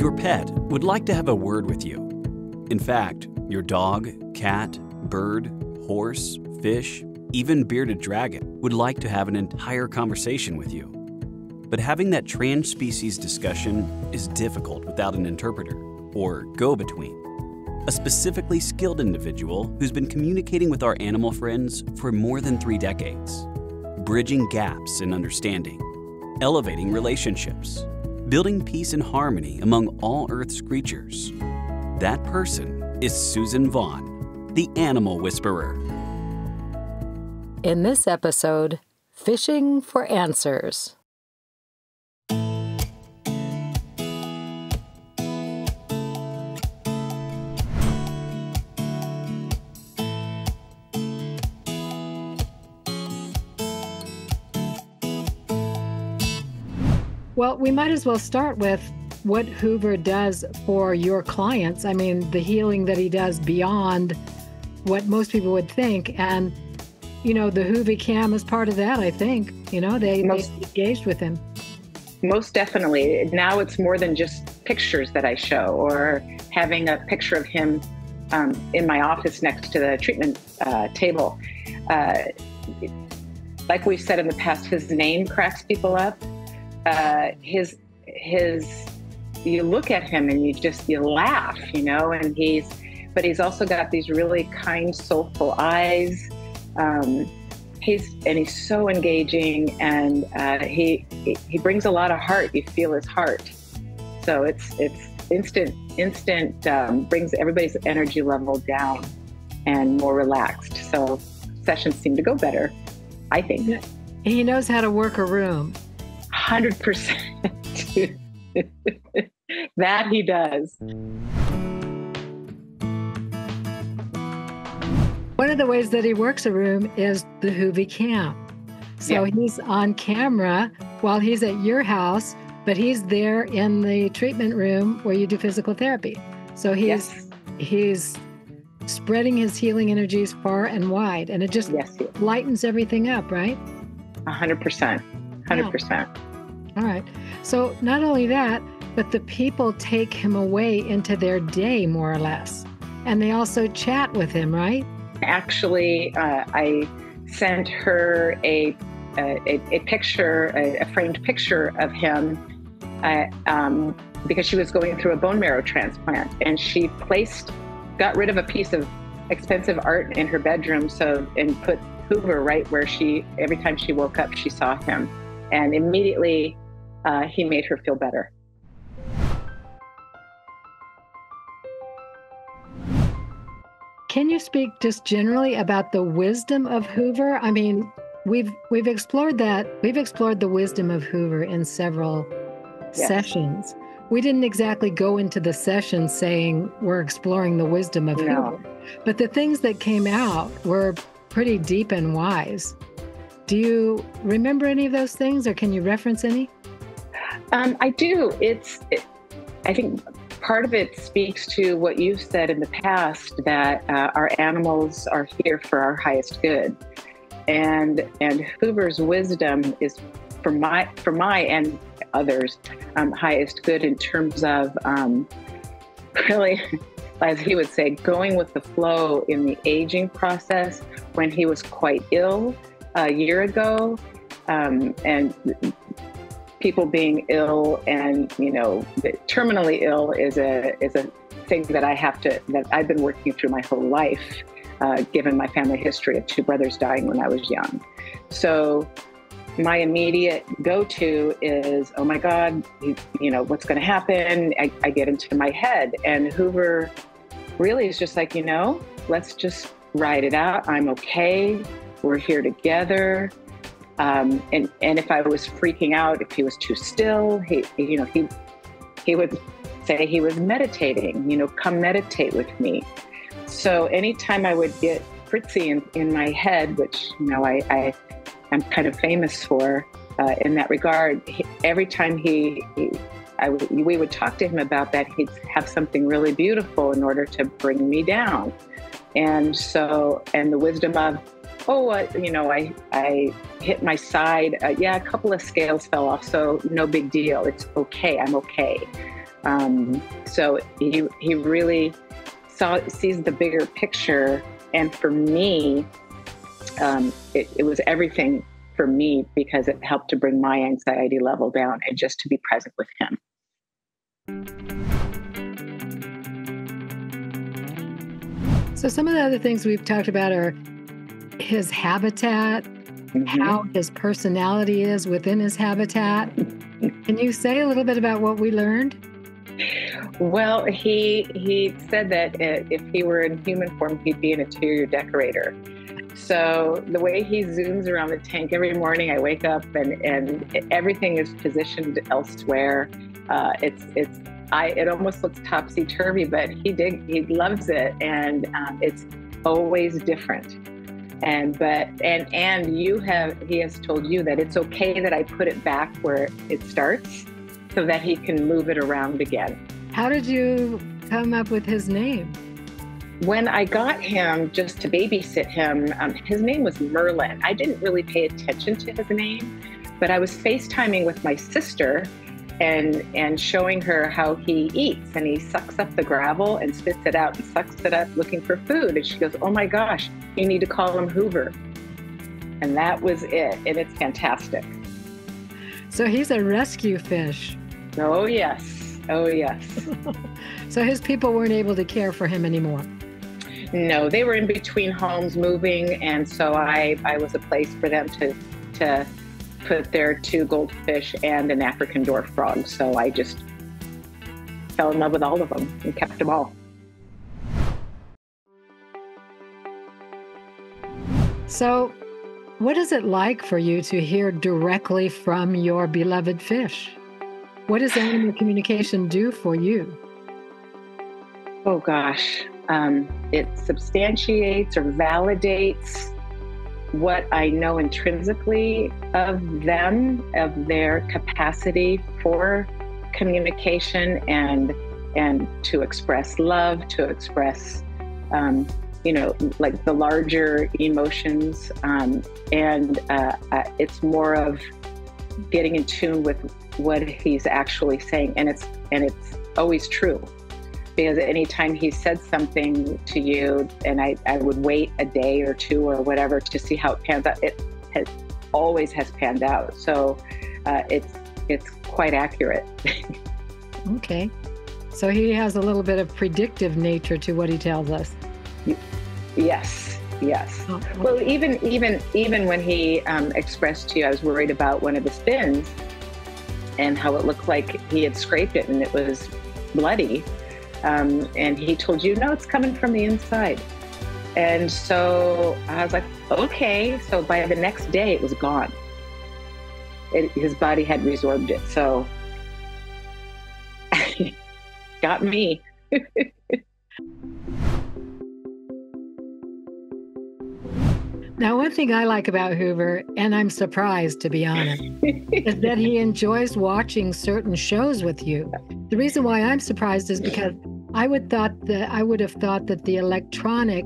Your pet would like to have a word with you. In fact, your dog, cat, bird, horse, fish, even bearded dragon would like to have an entire conversation with you. But having that trans-species discussion is difficult without an interpreter or go-between, a specifically skilled individual who's been communicating with our animal friends for more than 3 decades, bridging gaps in understanding, elevating relationships, building peace and harmony among all Earth's creatures. That person is Suzan Vaugh, the Animal Whisperer. In this episode, Fishing for Answers. Well, we might as well start with what Hoover does for your clients. I mean, the healing that he does beyond what most people would think. And, you know, the Hoover Cam is part of that, I think. You know, they engaged with him. Most definitely. Now it's more than just pictures that I show or having a picture of him in my office next to the treatment table. Like we've said in the past, his name cracks people up. You look at him and you laugh, you know, but he's also got these really kind, soulful eyes. He's so engaging, and he brings a lot of heart. You feel his heart. So it's instant, brings everybody's energy level down and more relaxed. So sessions seem to go better, I think. He knows how to work a room. 100%. That he does. One of the ways that he works a room is the Hoover Cam. So He's on camera while he's at your house, but he's there in the treatment room where you do physical therapy. So he's spreading his healing energies far and wide, and it just lightens everything up, right? 100%. 100%. Yeah. All right. So not only that, but the people take him away into their day, more or less. And they also chat with him, right? Actually, I sent her a picture, a framed picture of him, because she was going through a bone marrow transplant, and she got rid of a piece of expensive art in her bedroom, and put Hoover right where every time she woke up, she saw him, and immediately he made her feel better. Can you speak just generally about the wisdom of Hoover? I mean, we've explored that. We've explored the wisdom of Hoover in several sessions. We didn't exactly go into the session saying we're exploring the wisdom of Hoover, but the things that came out were pretty deep and wise. Do you remember any of those things, or can you reference any? I do. I think part of it speaks to what you've said in the past, that our animals are here for our highest good, and Hoover's wisdom is for my and others' highest good in terms of really, as he would say, going with the flow in the aging process. When he was quite ill a year ago, and people being ill and, you know, terminally ill is a thing that I've been working through my whole life, given my family history of 2 brothers dying when I was young. So my immediate go-to is, oh my God, you know, what's going to happen? I get into my head, and Hoover really is just like, you know, let's just ride it out. I'm okay. We're here together. And if I was freaking out, if he was too still, he would say he was meditating, you know, come meditate with me. So anytime I would get fritzy in my head, which, you know, I'm kind of famous for in that regard, every time we would talk to him about that, he'd have something really beautiful in order to bring me down. And the wisdom of, I hit my side. A couple of scales fell off, so no big deal. It's okay. I'm okay. So he really sees the bigger picture. And for me, it was everything for me, because it helped to bring my anxiety level down and just to be present with him. So some of the other things we've talked about are his habitat, how his personality is within his habitat. Can you say a little bit about what we learned? Well, he said that if he were in human form, he'd be an interior decorator. So the way he zooms around the tank every morning, I wake up and everything is positioned elsewhere. It almost looks topsy-turvy, but he loves it, and it's always different. He has told you that it's okay that I put it back where it starts, so that he can move it around again. How did you come up with his name? When I got him just to babysit him, his name was Merlin. I didn't really pay attention to his name, but I was FaceTiming with my sister and showing her how he eats. And he sucks up the gravel and spits it out and sucks it up looking for food. And she goes, "Oh my gosh, you need to call him Hoover." And that was it. And it's fantastic. So he's a rescue fish. Oh, yes. Oh, yes. So his people weren't able to care for him anymore? No, they were in between homes moving, and so I was a place for them to put their 2 goldfish and an African dwarf frog. So I just fell in love with all of them and kept them all. So what is it like for you to hear directly from your beloved fish? What does animal communication do for you? Oh, gosh. It substantiates or validates what I know intrinsically of them, of their capacity for communication and to express love, to express, like the larger emotions. It's more of getting in tune with what he's actually saying. And it's always true. Because anytime he said something to you, and I would wait a day or 2 or whatever to see how it pans out, it always has panned out. So it's quite accurate. Okay. So he has a little bit of predictive nature to what he tells us. Yes. Oh, okay. Well, even when he expressed to you, I was worried about one of the spins and how it looked like he had scraped it and it was bloody. And he told you, no, it's coming from the inside. And so I was like, okay. So by the next day, it was gone. His body had resorbed it. So got me. Now, one thing I like about Hoover, and I'm surprised to be honest, is that he enjoys watching certain shows with you. The reason why I'm surprised is because I would have thought that the electronic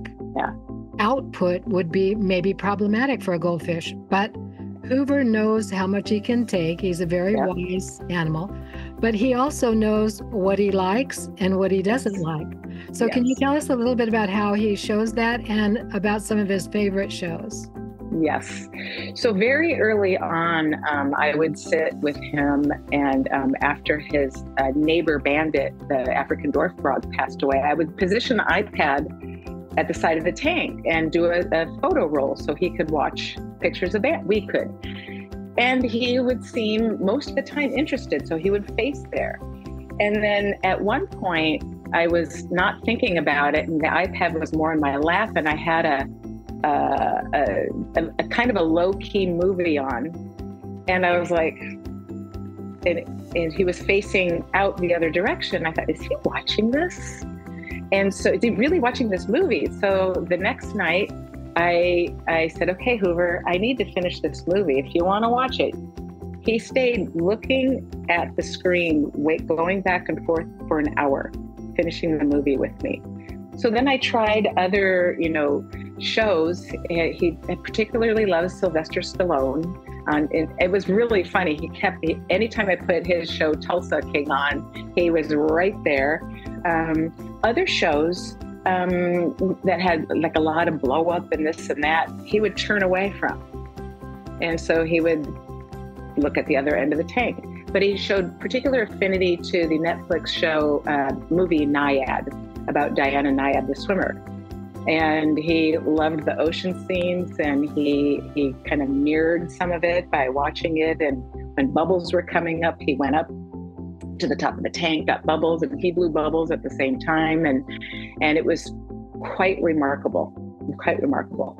output would be maybe problematic for a goldfish, but Hoover knows how much he can take. He's a very wise animal, but he also knows what he likes and what he doesn't like. So can you tell us a little bit about how he shows that and about some of his favorite shows? Yes. So very early on, I would sit with him, and after his neighbor bandit, the African dwarf frog, passed away, I would position the iPad at the side of the tank and do a photo roll so he could watch pictures of that. We could. And he would seem most of the time interested, so he would face there. And then at one point, I was not thinking about it, and the iPad was more in my lap, and I had a kind of a low-key movie on, and I was like, and he was facing out the other direction. I thought, is he watching this? And so, is he really watching this movie? So the next night, I said, okay, Hoover, I need to finish this movie. If you want to watch it. He stayed looking at the screen, going back and forth for an hour, finishing the movie with me. So then I tried other, shows. He particularly loves Sylvester Stallone. it was really funny. Anytime I put his show Tulsa King on, he was right there. Other shows that had like a lot of blow up and this and that, he would turn away from. And so he would look at the other end of the tank. But he showed particular affinity to the Netflix show movie Naiad, about Diana Naiad, the swimmer. And he loved the ocean scenes, and he kind of mirrored some of it by watching it. And when bubbles were coming up, he went up to the top of the tank, got bubbles, and he blew bubbles at the same time. And it was quite remarkable, quite remarkable.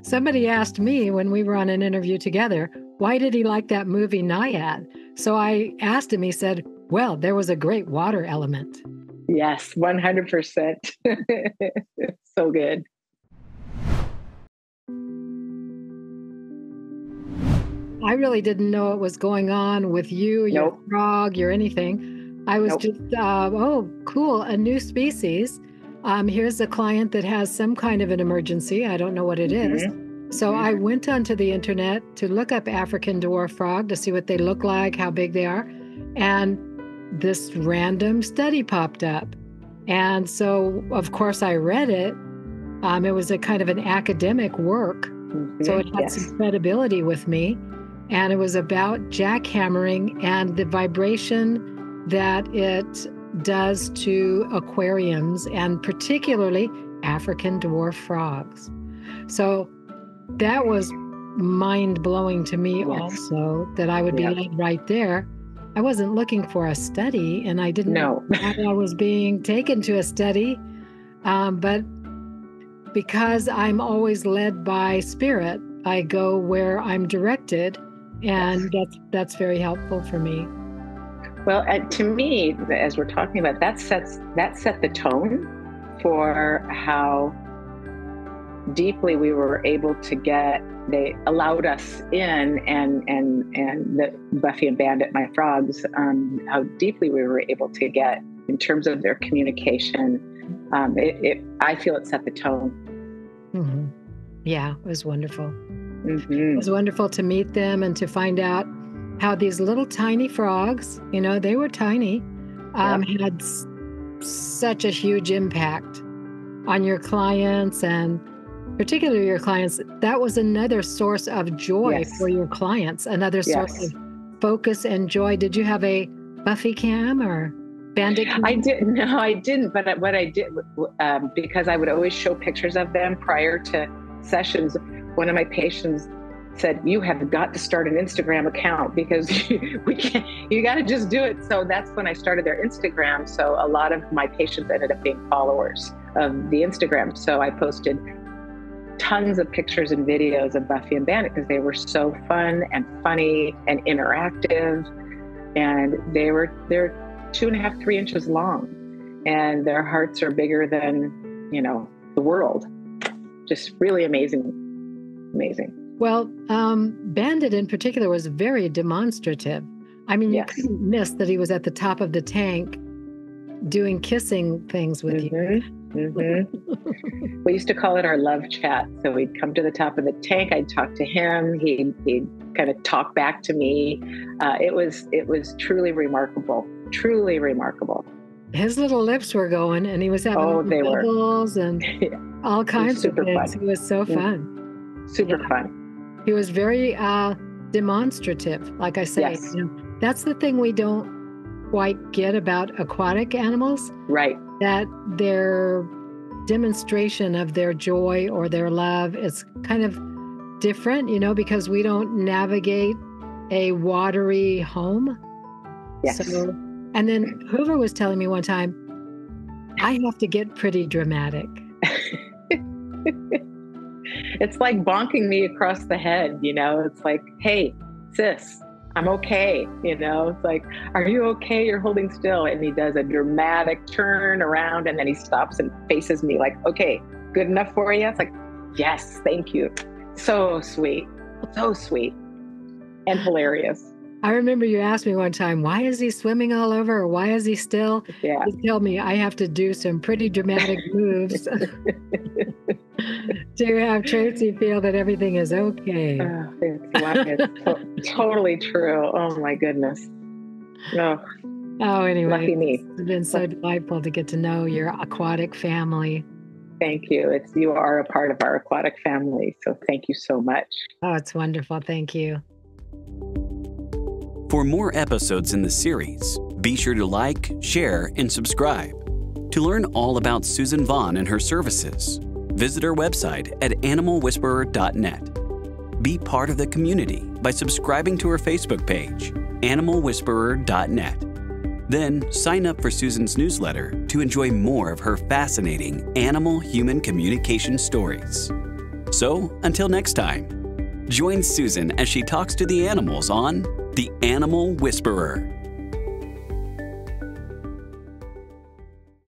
Somebody asked me when we were on an interview together, why did he like that movie Naiad? So I asked him, he said, well, there was a great water element. Yes, 100%. So good. I really didn't know what was going on with you, your frog, your anything. I was just, oh, cool, a new species. Here's a client that has some kind of an emergency. I don't know what it is. So I went onto the internet to look up African dwarf frog to see what they look like, how big they are. And this random study popped up. And so, of course, I read it. It was a kind of an academic work. So it had some credibility with me. And it was about jackhammering and the vibration that it does to aquariums, and particularly African dwarf frogs. So that was mind-blowing to me also, that I would be led right there. I wasn't looking for a study, and I didn't know I was being taken to a study. But because I'm always led by spirit, I go where I'm directed, and that's very helpful for me. Well, to me, as we're talking about, that set the tone for how deeply we were able to get. They allowed us in, and the Buffy and Bandit, my frogs, how deeply we were able to get in terms of their communication. I feel it set the tone. Yeah, it was wonderful. It was wonderful to meet them and to find out how these little tiny frogs, they were tiny, had such a huge impact on your clients, and particularly your clients. That was another source of joy for your clients, another source of focus and joy. Did you have a Buffy cam or Bandit cam? I didn't. No, I didn't. But what I did, because I would always show pictures of them prior to sessions, one of my patients said, you have got to start an Instagram account because you got to just do it. So that's when I started their Instagram. So a lot of my patients ended up being followers of the Instagram. So I posted tons of pictures and videos of Buffy and Bandit because they were so fun and funny and interactive. And they're 2.5, 3 inches long, and their hearts are bigger than, the world. Just really amazing. Well, Bandit in particular was very demonstrative. I mean, you couldn't miss that he was at the top of the tank doing kissing things with you. We used to call it our love chat. So we'd come to the top of the tank. I'd talk to him. He'd kind of talk back to me. It was truly remarkable. Truly remarkable. His little lips were going, and he was having bubbles and all kinds of things. Fun. It was so fun. Super fun. He was very demonstrative, like I say. Yes. That's the thing we don't quite get about aquatic animals. Right. That their demonstration of their joy or their love is kind of different, because we don't navigate a watery home. Yes. So, and then Hoover was telling me one time, I have to get pretty dramatic. It's like bonking me across the head, It's like, hey, sis, I'm okay. It's like, are you okay? You're holding still. And he does a dramatic turn around, and then he stops and faces me like, okay, good enough for you? It's like, yes, thank you. So sweet. So sweet. And hilarious. I remember you asked me one time, why is he swimming all over? Or why is he still? Yeah. You tell me I have to do some pretty dramatic moves. to have Tracy feel that everything is okay. It's totally true. Oh my goodness. No. Oh, anyway, Lucky me. It's been so delightful to get to know your aquatic family. Thank you. You are a part of our aquatic family, so thank you so much. Oh, it's wonderful. Thank you. For more episodes in the series, be sure to like, share, and subscribe. To learn all about Suzan Vaugh and her services, visit our website at animalwhisperer.net. Be part of the community by subscribing to our Facebook page, animalwhisperer.net. Then sign up for Suzan's newsletter to enjoy more of her fascinating animal-human communication stories. So, until next time, join Suzan as she talks to the animals on The Animal Whisperer.